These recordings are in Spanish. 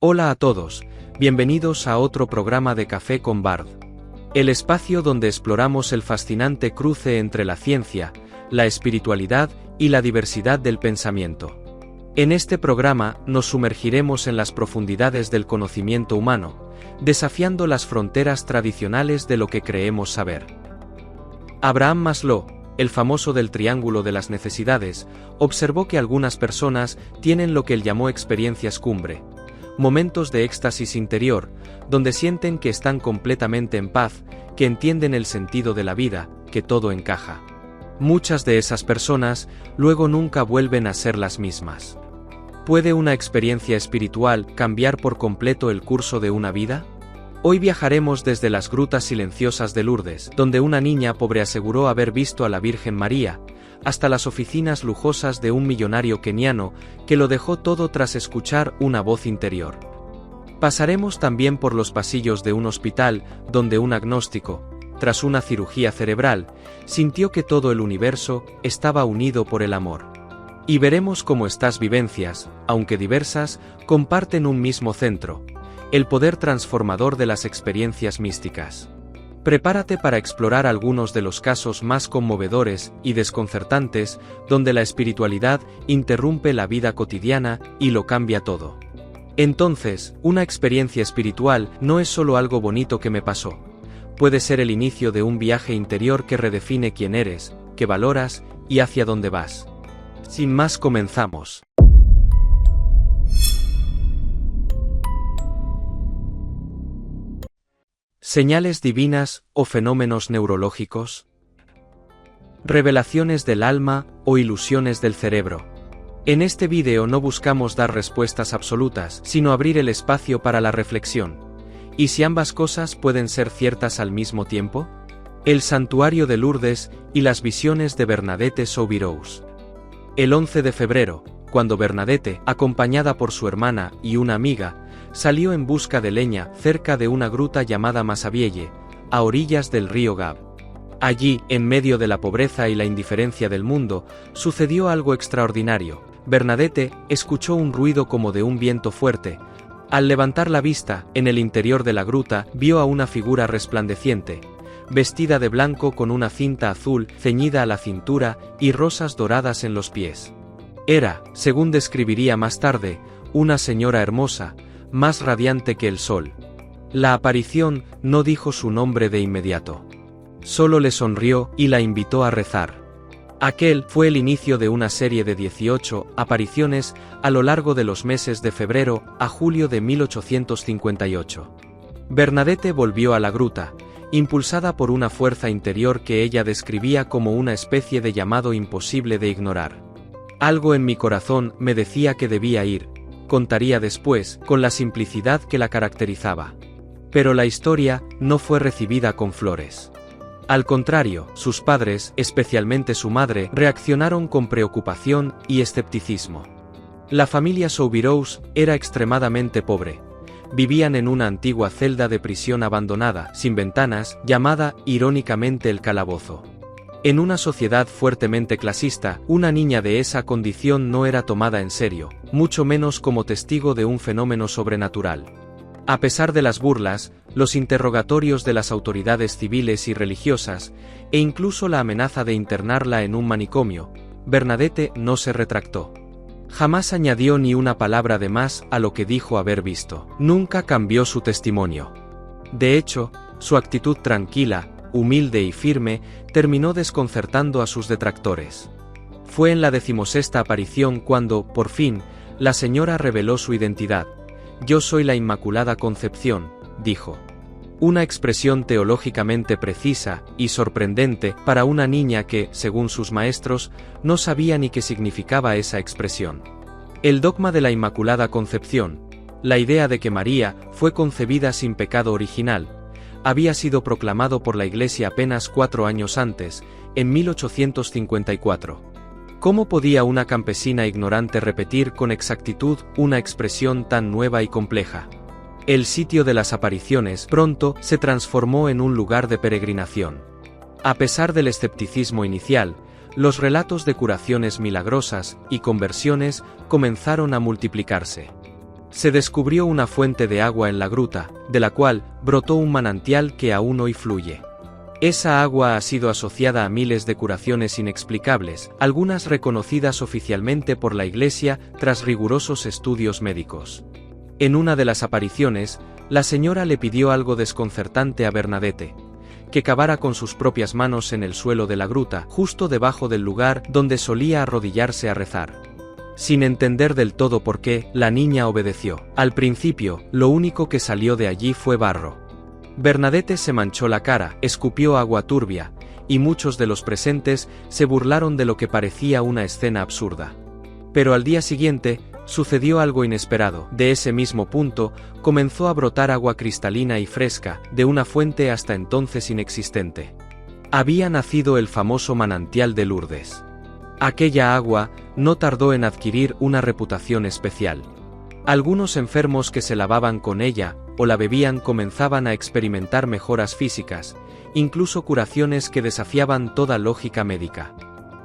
Hola a todos, bienvenidos a otro programa de Café con Bard. El espacio donde exploramos el fascinante cruce entre la ciencia, la espiritualidad y la diversidad del pensamiento. En este programa nos sumergiremos en las profundidades del conocimiento humano, desafiando las fronteras tradicionales de lo que creemos saber. Abraham Maslow, el famoso del triángulo de las necesidades, observó que algunas personas tienen lo que él llamó experiencias cumbre, momentos de éxtasis interior, donde sienten que están completamente en paz, que entienden el sentido de la vida, que todo encaja. Muchas de esas personas luego nunca vuelven a ser las mismas. ¿Puede una experiencia espiritual cambiar por completo el curso de una vida? Hoy viajaremos desde las grutas silenciosas de Lourdes, donde una niña pobre aseguró haber visto a la Virgen María, hasta las oficinas lujosas de un millonario keniano que lo dejó todo tras escuchar una voz interior. Pasaremos también por los pasillos de un hospital donde un agnóstico, tras una cirugía cerebral, sintió que todo el universo estaba unido por el amor. Y veremos cómo estas vivencias, aunque diversas, comparten un mismo centro: el poder transformador de las experiencias místicas. Prepárate para explorar algunos de los casos más conmovedores y desconcertantes, donde la espiritualidad interrumpe la vida cotidiana y lo cambia todo. Entonces, una experiencia espiritual no es solo algo bonito que me pasó. Puede ser el inicio de un viaje interior que redefine quién eres, qué valoras y hacia dónde vas. Sin más, comenzamos. ¿Señales divinas o fenómenos neurológicos? ¿Revelaciones del alma o ilusiones del cerebro? En este vídeo no buscamos dar respuestas absolutas, sino abrir el espacio para la reflexión. ¿Y si ambas cosas pueden ser ciertas al mismo tiempo? El santuario de Lourdes y las visiones de Bernadette Soubirous. El 11 de febrero, cuando Bernadette, acompañada por su hermana y una amiga, salió en busca de leña cerca de una gruta llamada Masabielle, a orillas del río Gab. Allí, en medio de la pobreza y la indiferencia del mundo, sucedió algo extraordinario. Bernadette escuchó un ruido como de un viento fuerte. Al levantar la vista, en el interior de la gruta, vio a una figura resplandeciente, vestida de blanco con una cinta azul ceñida a la cintura y rosas doradas en los pies. Era, según describiría más tarde, una señora hermosa, más radiante que el sol. La aparición no dijo su nombre de inmediato. Solo le sonrió y la invitó a rezar. Aquel fue el inicio de una serie de 18 apariciones a lo largo de los meses de febrero a julio de 1858. Bernadette volvió a la gruta, impulsada por una fuerza interior que ella describía como una especie de llamado imposible de ignorar. Algo en mi corazón me decía que debía ir, contaría después, con la simplicidad que la caracterizaba. Pero la historia no fue recibida con flores. Al contrario, sus padres, especialmente su madre, reaccionaron con preocupación y escepticismo. La familia Soubirous era extremadamente pobre. Vivían en una antigua celda de prisión abandonada, sin ventanas, llamada irónicamente el calabozo. En una sociedad fuertemente clasista, una niña de esa condición no era tomada en serio, mucho menos como testigo de un fenómeno sobrenatural. A pesar de las burlas, los interrogatorios de las autoridades civiles y religiosas, e incluso la amenaza de internarla en un manicomio, Bernadette no se retractó. Jamás añadió ni una palabra de más a lo que dijo haber visto. Nunca cambió su testimonio. De hecho, su actitud tranquila, humilde y firme, terminó desconcertando a sus detractores. Fue en la 16ª aparición cuando, por fin, la señora reveló su identidad. «Yo soy la Inmaculada Concepción», dijo. Una expresión teológicamente precisa y sorprendente para una niña que, según sus maestros, no sabía ni qué significaba esa expresión. El dogma de la Inmaculada Concepción, la idea de que María fue concebida sin pecado original, había sido proclamado por la Iglesia apenas 4 años antes, en 1854. ¿Cómo podía una campesina ignorante repetir con exactitud una expresión tan nueva y compleja? El sitio de las apariciones pronto se transformó en un lugar de peregrinación. A pesar del escepticismo inicial, los relatos de curaciones milagrosas y conversiones comenzaron a multiplicarse. Se descubrió una fuente de agua en la gruta, de la cual brotó un manantial que aún hoy fluye. Esa agua ha sido asociada a miles de curaciones inexplicables, algunas reconocidas oficialmente por la Iglesia tras rigurosos estudios médicos. En una de las apariciones, la señora le pidió algo desconcertante a Bernadette: que cavara con sus propias manos en el suelo de la gruta, justo debajo del lugar donde solía arrodillarse a rezar. Sin entender del todo por qué, la niña obedeció. Al principio, lo único que salió de allí fue barro. Bernadette se manchó la cara, escupió agua turbia, y muchos de los presentes se burlaron de lo que parecía una escena absurda. Pero al día siguiente, sucedió algo inesperado. De ese mismo punto, comenzó a brotar agua cristalina y fresca, de una fuente hasta entonces inexistente. Había nacido el famoso manantial de Lourdes. Aquella agua no tardó en adquirir una reputación especial. Algunos enfermos que se lavaban con ella o la bebían comenzaban a experimentar mejoras físicas, incluso curaciones que desafiaban toda lógica médica.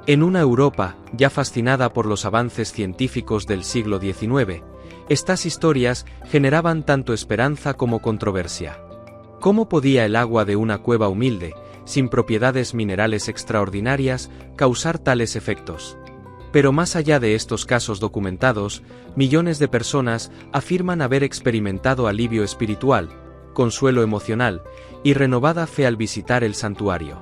En una Europa, ya fascinada por los avances científicos del siglo XIX, estas historias generaban tanto esperanza como controversia. ¿Cómo podía el agua de una cueva humilde, sin propiedades minerales extraordinarias, causar tales efectos? Pero más allá de estos casos documentados, millones de personas afirman haber experimentado alivio espiritual, consuelo emocional y renovada fe al visitar el santuario.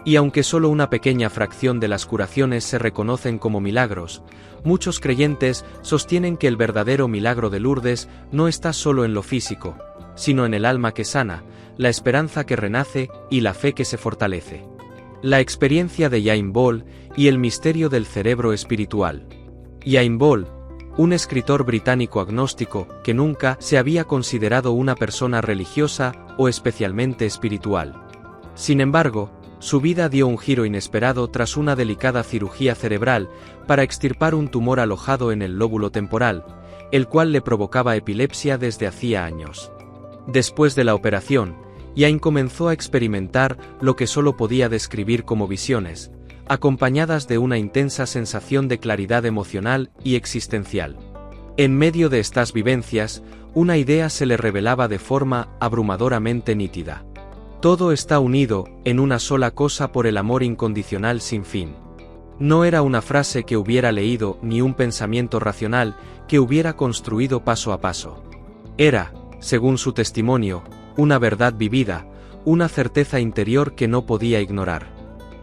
Y aunque solo una pequeña fracción de las curaciones se reconocen como milagros, muchos creyentes sostienen que el verdadero milagro de Lourdes no está solo en lo físico, sino en el alma que sana, la esperanza que renace y la fe que se fortalece. La experiencia de Jaime Ball y el misterio del cerebro espiritual. Jaime Ball, un escritor británico agnóstico que nunca se había considerado una persona religiosa o especialmente espiritual. Sin embargo, su vida dio un giro inesperado tras una delicada cirugía cerebral para extirpar un tumor alojado en el lóbulo temporal, el cual le provocaba epilepsia desde hacía años. Después de la operación, Jaime comenzó a experimentar lo que solo podía describir como visiones, acompañadas de una intensa sensación de claridad emocional y existencial. En medio de estas vivencias, una idea se le revelaba de forma abrumadoramente nítida. Todo está unido en una sola cosa por el amor incondicional sin fin. No era una frase que hubiera leído ni un pensamiento racional que hubiera construido paso a paso. Era, según su testimonio, una verdad vivida, una certeza interior que no podía ignorar.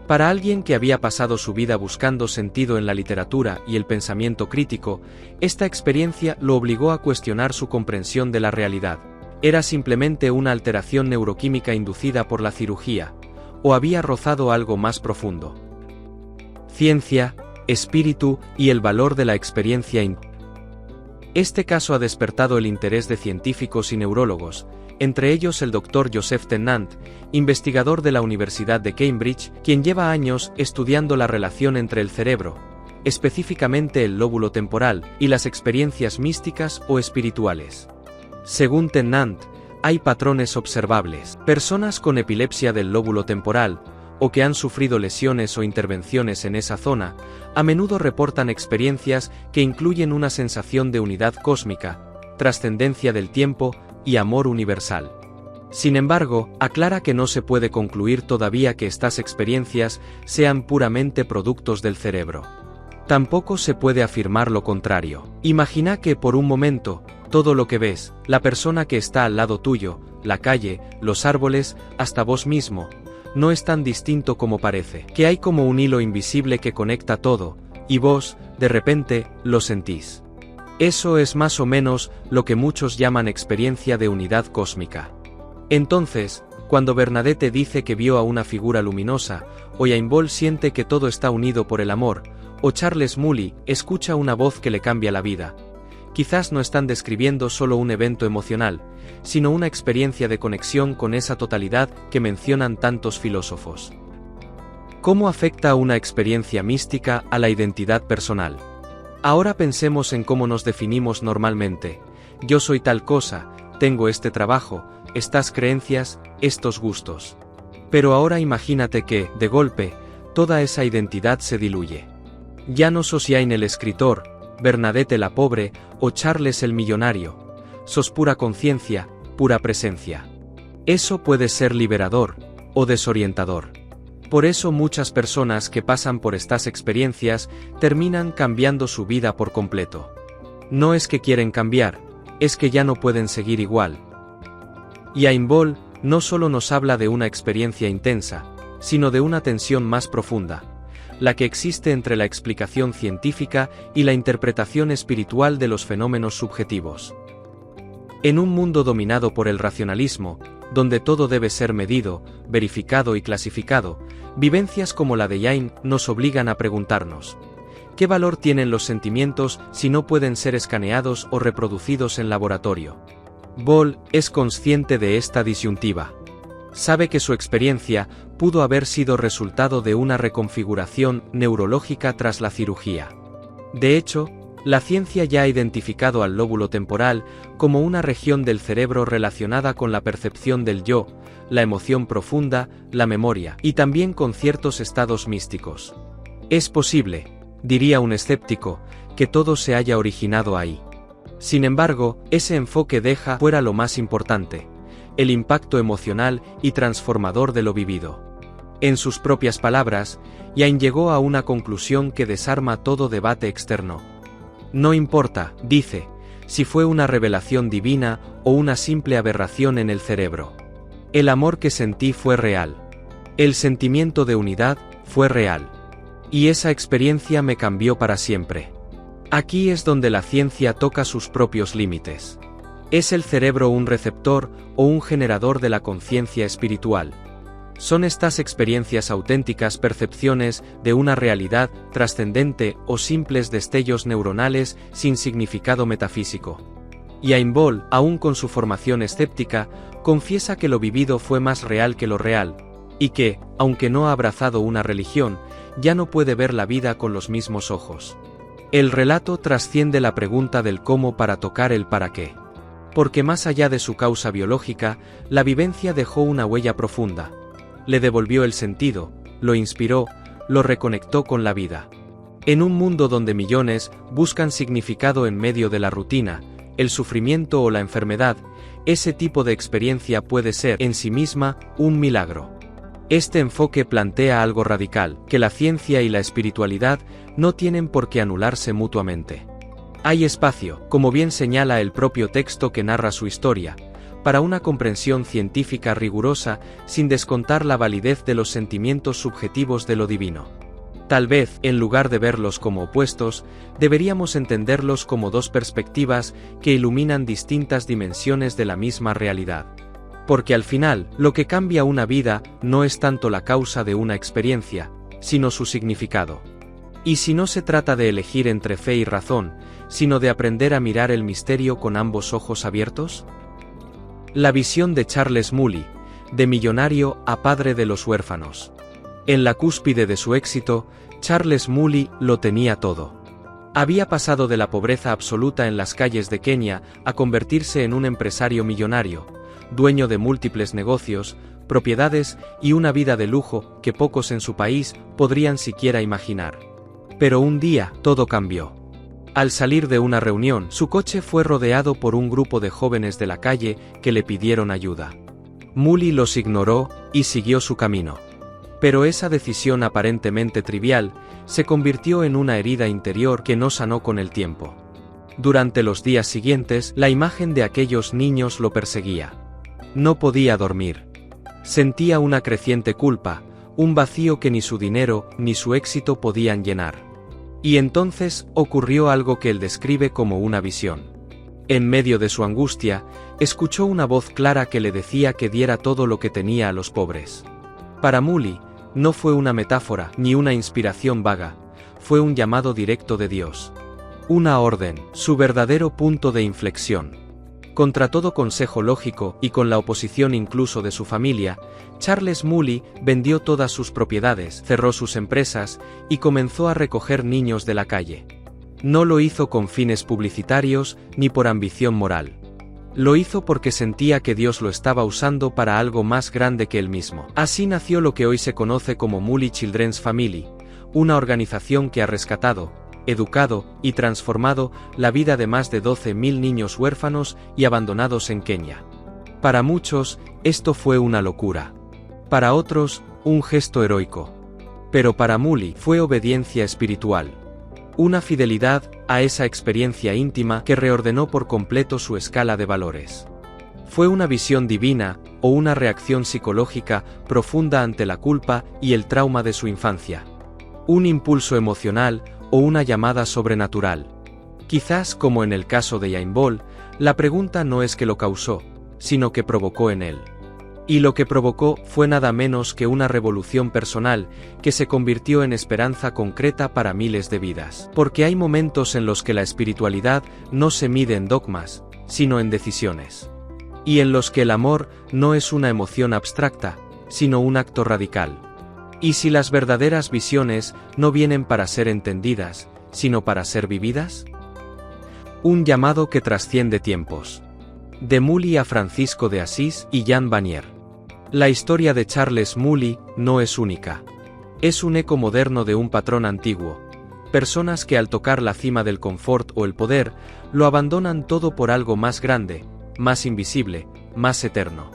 Para alguien que había pasado su vida buscando sentido en la literatura y el pensamiento crítico, esta experiencia lo obligó a cuestionar su comprensión de la realidad. ¿Era simplemente una alteración neuroquímica inducida por la cirugía, o había rozado algo más profundo? Ciencia, espíritu y el valor de la experiencia. Este caso ha despertado el interés de científicos y neurólogos, entre ellos el Dr. Joseph Tennant, investigador de la Universidad de Cambridge, quien lleva años estudiando la relación entre el cerebro, específicamente el lóbulo temporal, y las experiencias místicas o espirituales. Según Tennant, hay patrones observables. Personas con epilepsia del lóbulo temporal, o que han sufrido lesiones o intervenciones en esa zona, a menudo reportan experiencias que incluyen una sensación de unidad cósmica, trascendencia del tiempo y amor universal. Sin embargo, aclara que no se puede concluir todavía que estas experiencias sean puramente productos del cerebro. Tampoco se puede afirmar lo contrario. Imagina que por un momento, todo lo que ves, la persona que está al lado tuyo, la calle, los árboles, hasta vos mismo, no es tan distinto como parece, que hay como un hilo invisible que conecta todo, y vos, de repente, lo sentís. Eso es más o menos lo que muchos llaman experiencia de unidad cósmica. Entonces, cuando Bernadette dice que vio a una figura luminosa, o Jaime Ball siente que todo está unido por el amor, o Charles Moody escucha una voz que le cambia la vida, quizás no están describiendo solo un evento emocional, sino una experiencia de conexión con esa totalidad que mencionan tantos filósofos. ¿Cómo afecta una experiencia mística a la identidad personal? Ahora pensemos en cómo nos definimos normalmente. Yo soy tal cosa, tengo este trabajo, estas creencias, estos gustos. Pero ahora imagínate que, de golpe, toda esa identidad se diluye. Ya no sos Jaime el escritor, Bernadette la pobre o Charles el millonario. Sos pura conciencia, pura presencia. Eso puede ser liberador o desorientador. Por eso muchas personas que pasan por estas experiencias terminan cambiando su vida por completo. No es que quieren cambiar, es que ya no pueden seguir igual. Y Ain Bol no solo nos habla de una experiencia intensa, sino de una tensión más profunda, la que existe entre la explicación científica y la interpretación espiritual de los fenómenos subjetivos. En un mundo dominado por el racionalismo, donde todo debe ser medido, verificado y clasificado, vivencias como la de Ain nos obligan a preguntarnos: ¿qué valor tienen los sentimientos si no pueden ser escaneados o reproducidos en laboratorio? Bol es consciente de esta disyuntiva. Sabe que su experiencia pudo haber sido resultado de una reconfiguración neurológica tras la cirugía. De hecho, la ciencia ya ha identificado al lóbulo temporal como una región del cerebro relacionada con la percepción del yo, la emoción profunda, la memoria, y también con ciertos estados místicos. Es posible, diría un escéptico, que todo se haya originado ahí. Sin embargo, ese enfoque deja fuera lo más importante: el impacto emocional y transformador de lo vivido. En sus propias palabras, Ain llegó a una conclusión que desarma todo debate externo. No importa, dice, si fue una revelación divina o una simple aberración en el cerebro. El amor que sentí fue real. El sentimiento de unidad fue real. Y esa experiencia me cambió para siempre. Aquí es donde la ciencia toca sus propios límites. ¿Es el cerebro un receptor o un generador de la conciencia espiritual? ¿Son estas experiencias auténticas percepciones de una realidad trascendente o simples destellos neuronales sin significado metafísico? Y Ain Bol, aún con su formación escéptica, confiesa que lo vivido fue más real que lo real, y que, aunque no ha abrazado una religión, ya no puede ver la vida con los mismos ojos. El relato trasciende la pregunta del cómo para tocar el para qué. Porque más allá de su causa biológica, la vivencia dejó una huella profunda. Le devolvió el sentido, lo inspiró, lo reconectó con la vida. En un mundo donde millones buscan significado en medio de la rutina, el sufrimiento o la enfermedad, ese tipo de experiencia puede ser en sí misma un milagro. Este enfoque plantea algo radical, que la ciencia y la espiritualidad no tienen por qué anularse mutuamente. Hay espacio, como bien señala el propio texto que narra su historia, para una comprensión científica rigurosa sin descontar la validez de los sentimientos subjetivos de lo divino. Tal vez, en lugar de verlos como opuestos, deberíamos entenderlos como dos perspectivas que iluminan distintas dimensiones de la misma realidad. Porque al final, lo que cambia una vida no es tanto la causa de una experiencia, sino su significado. Y si no se trata de elegir entre fe y razón, sino de aprender a mirar el misterio con ambos ojos abiertos. La visión de Charles Moody, de millonario a padre de los huérfanos. En la cúspide de su éxito, Charles Moody lo tenía todo. Había pasado de la pobreza absoluta en las calles de Kenia a convertirse en un empresario millonario, dueño de múltiples negocios, propiedades y una vida de lujo que pocos en su país podrían siquiera imaginar. Pero un día, todo cambió. Al salir de una reunión, su coche fue rodeado por un grupo de jóvenes de la calle que le pidieron ayuda. Moody los ignoró y siguió su camino. Pero esa decisión aparentemente trivial se convirtió en una herida interior que no sanó con el tiempo. Durante los días siguientes, la imagen de aquellos niños lo perseguía. No podía dormir. Sentía una creciente culpa, un vacío que ni su dinero ni su éxito podían llenar. Y entonces ocurrió algo que él describe como una visión. En medio de su angustia, escuchó una voz clara que le decía que diera todo lo que tenía a los pobres. Para Moody, no fue una metáfora ni una inspiración vaga, fue un llamado directo de Dios. Una orden, su verdadero punto de inflexión. Contra todo consejo lógico y con la oposición incluso de su familia, Charles Moody vendió todas sus propiedades, cerró sus empresas y comenzó a recoger niños de la calle. No lo hizo con fines publicitarios ni por ambición moral. Lo hizo porque sentía que Dios lo estaba usando para algo más grande que él mismo. Así nació lo que hoy se conoce como Moody Children's Family, una organización que ha rescatado, educado y transformado la vida de más de 12.000 niños huérfanos y abandonados en Kenia. Para muchos, esto fue una locura. Para otros, un gesto heroico. Pero para Muli fue obediencia espiritual. Una fidelidad a esa experiencia íntima que reordenó por completo su escala de valores. Fue una visión divina o una reacción psicológica profunda ante la culpa y el trauma de su infancia. Un impulso emocional o una llamada sobrenatural. Quizás, como en el caso de Usain Bolt, la pregunta no es qué lo causó, sino qué provocó en él. Y lo que provocó fue nada menos que una revolución personal que se convirtió en esperanza concreta para miles de vidas. Porque hay momentos en los que la espiritualidad no se mide en dogmas, sino en decisiones. Y en los que el amor no es una emoción abstracta, sino un acto radical. ¿Y si las verdaderas visiones no vienen para ser entendidas, sino para ser vividas? Un llamado que trasciende tiempos. De Muli a Francisco de Asís y Jean Vanier. La historia de Charles Muli no es única. Es un eco moderno de un patrón antiguo. Personas que al tocar la cima del confort o el poder, lo abandonan todo por algo más grande, más invisible, más eterno.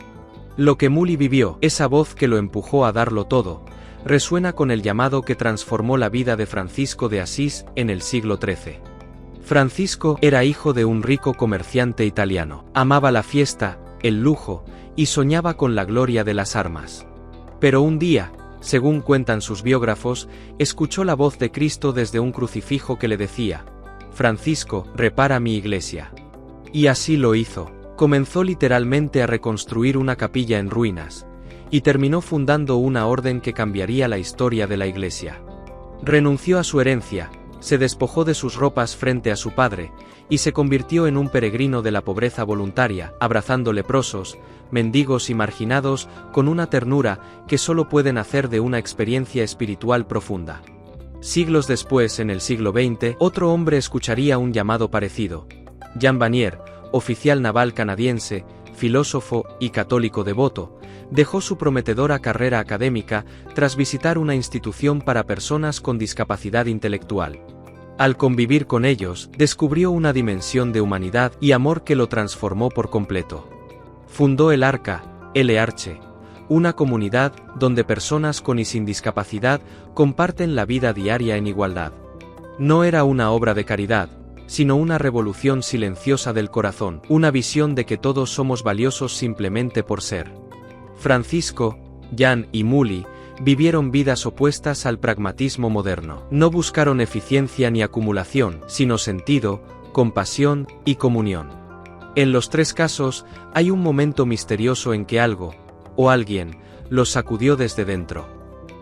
Lo que Muli vivió, esa voz que lo empujó a darlo todo, resuena con el llamado que transformó la vida de Francisco de Asís en el siglo XIII. Francisco era hijo de un rico comerciante italiano. Amaba la fiesta, el lujo, y soñaba con la gloria de las armas. Pero un día, según cuentan sus biógrafos, escuchó la voz de Cristo desde un crucifijo que le decía: «Francisco, repara mi iglesia». Y así lo hizo. Comenzó literalmente a reconstruir una capilla en ruinas, y terminó fundando una orden que cambiaría la historia de la iglesia. Renunció a su herencia, se despojó de sus ropas frente a su padre, y se convirtió en un peregrino de la pobreza voluntaria, abrazando leprosos, mendigos y marginados con una ternura que solo puede nacer de una experiencia espiritual profunda. Siglos después, en el siglo XX, otro hombre escucharía un llamado parecido. Jean Vanier, oficial naval canadiense, filósofo y católico devoto, dejó su prometedora carrera académica tras visitar una institución para personas con discapacidad intelectual. Al convivir con ellos, descubrió una dimensión de humanidad y amor que lo transformó por completo. Fundó el Arca, LH, una comunidad donde personas con y sin discapacidad comparten la vida diaria en igualdad. No era una obra de caridad, sino una revolución silenciosa del corazón, una visión de que todos somos valiosos simplemente por ser. Francisco, Jean y Muli vivieron vidas opuestas al pragmatismo moderno. No buscaron eficiencia ni acumulación, sino sentido, compasión y comunión. En los tres casos, hay un momento misterioso en que algo, o alguien, los sacudió desde dentro.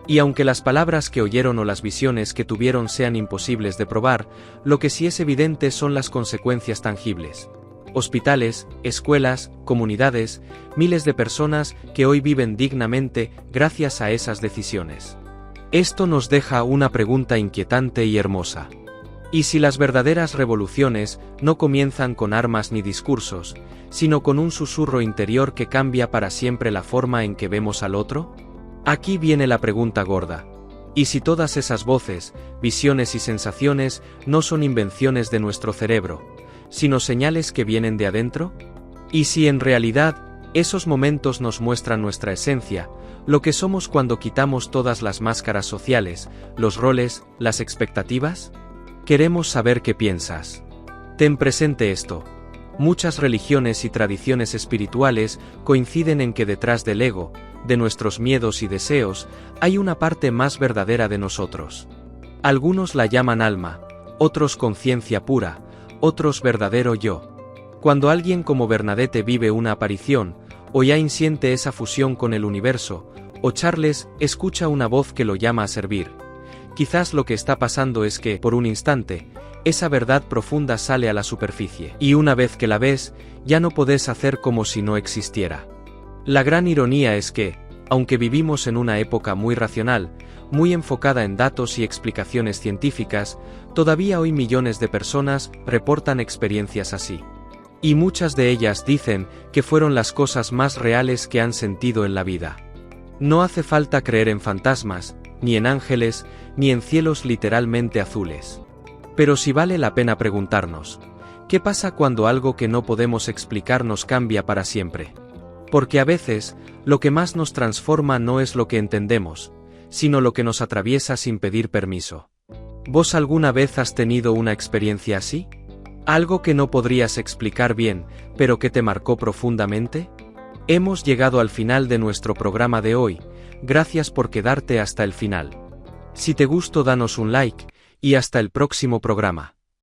Y aunque las palabras que oyeron o las visiones que tuvieron sean imposibles de probar, lo que sí es evidente son las consecuencias tangibles. Hospitales, escuelas, comunidades, miles de personas que hoy viven dignamente gracias a esas decisiones. Esto nos deja una pregunta inquietante y hermosa. ¿Y si las verdaderas revoluciones no comienzan con armas ni discursos, sino con un susurro interior que cambia para siempre la forma en que vemos al otro? Aquí viene la pregunta gorda. ¿Y si todas esas voces, visiones y sensaciones no son invenciones de nuestro cerebro, sino señales que vienen de adentro? ¿Y si en realidad esos momentos nos muestran nuestra esencia, lo que somos cuando quitamos todas las máscaras sociales, los roles, las expectativas? Queremos saber qué piensas. Ten presente esto. Muchas religiones y tradiciones espirituales coinciden en que detrás del ego, de nuestros miedos y deseos, hay una parte más verdadera de nosotros. Algunos la llaman alma, otros conciencia pura, otros verdadero yo. Cuando alguien como Bernadette vive una aparición, o Jain siente esa fusión con el universo, o Charles escucha una voz que lo llama a servir, quizás lo que está pasando es que, por un instante, esa verdad profunda sale a la superficie, y una vez que la ves, ya no podés hacer como si no existiera. La gran ironía es que, aunque vivimos en una época muy racional, muy enfocada en datos y explicaciones científicas, todavía hoy millones de personas reportan experiencias así. Y muchas de ellas dicen que fueron las cosas más reales que han sentido en la vida. No hace falta creer en fantasmas, ni en ángeles, ni en cielos literalmente azules. Pero sí vale la pena preguntarnos, ¿qué pasa cuando algo que no podemos explicar nos cambia para siempre? Porque a veces, lo que más nos transforma no es lo que entendemos, sino lo que nos atraviesa sin pedir permiso. ¿Vos alguna vez has tenido una experiencia así? ¿Algo que no podrías explicar bien, pero que te marcó profundamente? Hemos llegado al final de nuestro programa de hoy, gracias por quedarte hasta el final. Si te gustó, danos un like, y hasta el próximo programa.